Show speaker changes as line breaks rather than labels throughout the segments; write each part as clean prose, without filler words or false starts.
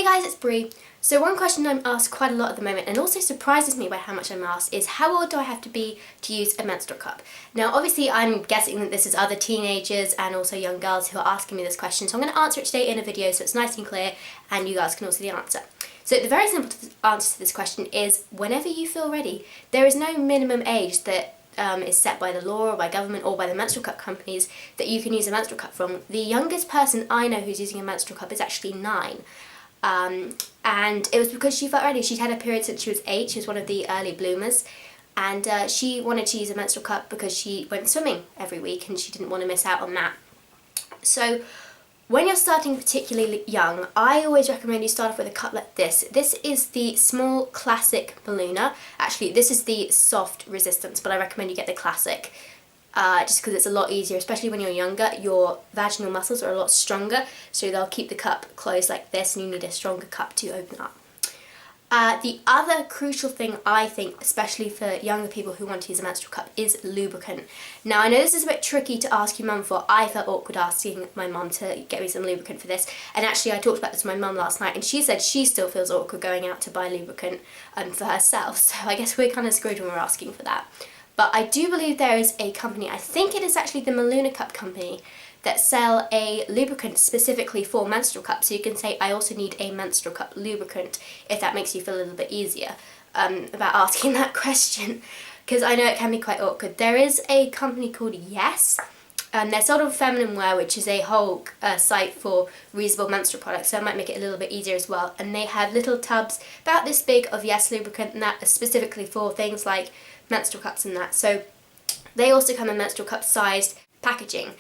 Hey guys, it's Bree. So one question I'm asked quite a lot at the moment, and also surprises me by how much I'm asked, is how old do I have to be to use a menstrual cup? Now obviously I'm guessing that this is other teenagers and also young girls who are asking me this question, so I'm going to answer it today in a video so it's nice and clear and you guys can all see the answer. So the very simple answer to this question is whenever you feel ready. There is no minimum age that is set by the law or by government or by the menstrual cup companies that you can use a menstrual cup from. The youngest person I know who's using a menstrual cup is actually 9. And it was because she felt ready. She'd had a period since she was 8, she was one of the early bloomers, and she wanted to use a menstrual cup because she went swimming every week and she didn't want to miss out on that. So when you're starting particularly young, I always recommend you start off with a cup like this. This is the small classic ballooner. Actually, this is the soft resistance, but I recommend you get the classic. Just because it's a lot easier, especially when you're younger. Your vaginal muscles are a lot stronger, so they'll keep the cup closed like this, and you need a stronger cup to open up. The other crucial thing I think, especially for younger people who want to use a menstrual cup, is lubricant. Now I know this is a bit tricky to ask your mum for. I felt awkward asking my mum to get me some lubricant for this, and actually I talked about this to my mum last night and she said she still feels awkward going out to buy lubricant for herself, so I guess we're kind of screwed when we're asking for that. But I do believe there is a company, I think it is actually the Menstrual Cup company, that sell a lubricant specifically for menstrual cups. So you can say, I also need a menstrual cup lubricant, if that makes you feel a little bit easier about asking that question, because I know it can be quite awkward. There is a company called Yes, and they're sort of feminine wear, which is a whole site for reusable menstrual products, so it might make it a little bit easier as well. And they have little tubs about this big of Yes lubricant, and that is specifically for things like menstrual cups and that. So they also come in menstrual cup sized packaging,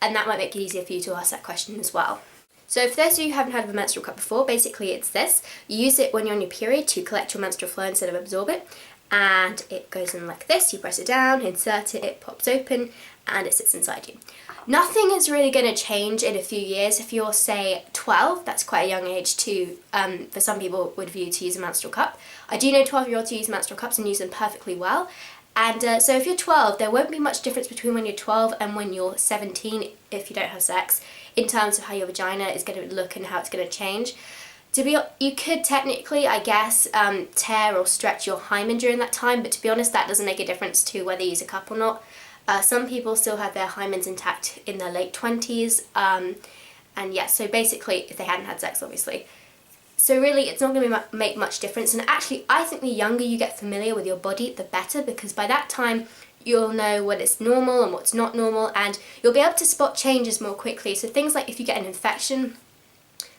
and that might make it easier for you to ask that question as well. So for those of you who haven't heard of a menstrual cup before, basically it's this. You use it when you're on your period to collect your menstrual flow instead of absorb it, and it goes in like this. You press it down, insert it, it pops open, and it sits inside you. Nothing is really going to change in a few years. If you're, say, 12, that's quite a young age to, for some people would view to use a menstrual cup. I do know 12-year-olds who use menstrual cups and use them perfectly well. And so if you're 12, there won't be much difference between when you're 12 and when you're 17 if you don't have sex, in terms of how your vagina is going to look and how it's going to change. You could technically, I guess, tear or stretch your hymen during that time, but to be honest, that doesn't make a difference to whether you use a cup or not. Some people still have their hymens intact in their late 20s, and yeah, so basically, if they hadn't had sex, obviously. So really, it's not going to make much difference, and actually, I think the younger you get familiar with your body, the better, because by that time, you'll know what is normal and what's not normal, and you'll be able to spot changes more quickly. So things like if you get an infection,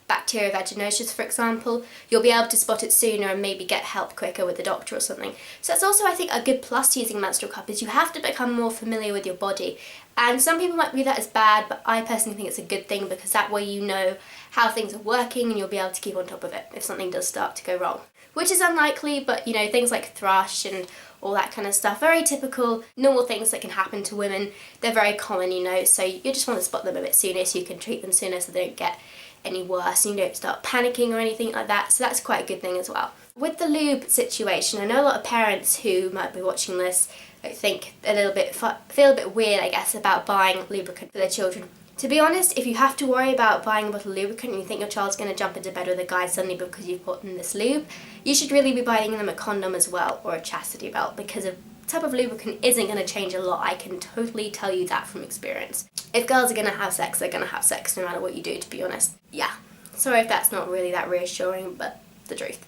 bacterial vaginosis for example, you'll be able to spot it sooner and maybe get help quicker with the doctor or something. So that's also, I think, a good plus to using a menstrual cup, is you have to become more familiar with your body. And some people might view that as bad, but I personally think it's a good thing, because that way you know how things are working and you'll be able to keep on top of it if something does start to go wrong. Which is unlikely, but you know, things like thrush and all that kind of stuff, very typical, normal things that can happen to women. They're very common, you know, so you just want to spot them a bit sooner so you can treat them sooner so they don't get any worse and you don't start panicking or anything like that, so that's quite a good thing as well. With the lube situation, I know a lot of parents who might be watching this think feel a bit weird, I guess, about buying lubricant for their children. To be honest, if you have to worry about buying a bottle of lubricant and you think your child's going to jump into bed with a guy suddenly because you've bought them this lube, you should really be buying them a condom as well, or a chastity belt, because a type of lubricant isn't going to change a lot. I can totally tell you that from experience. If girls are going to have sex, they're going to have sex no matter what you do, to be honest. Yeah, sorry if that's not really that reassuring, but the truth.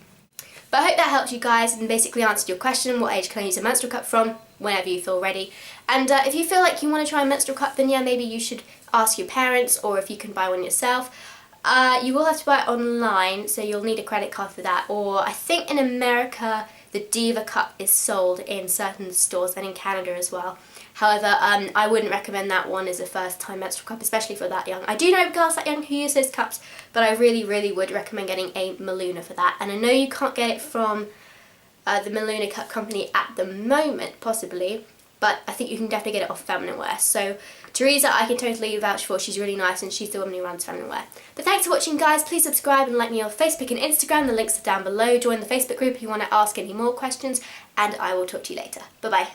But I hope that helped you guys and basically answered your question, what age can I use a menstrual cup from, whenever you feel ready. And if you feel like you want to try a menstrual cup, then yeah, maybe you should ask your parents, or if you can buy one yourself. You will have to buy it online, so you'll need a credit card for that, or I think in America the Diva Cup is sold in certain stores, and in Canada as well. However, I wouldn't recommend that one as a first time menstrual cup, especially for that young. I do know girls that young who use those cups, but I really, really would recommend getting a Menstrual for that. And I know you can't get it from the Menstrual Cup company at the moment, possibly, but I think you can definitely get it off Feminine Wear. So Teresa, I can totally vouch for. She's really nice and she's the woman who runs Feminine Wear. But thanks for watching, guys. Please subscribe and like me on Facebook and Instagram. The links are down below. Join the Facebook group if you want to ask any more questions, and I will talk to you later. Bye bye.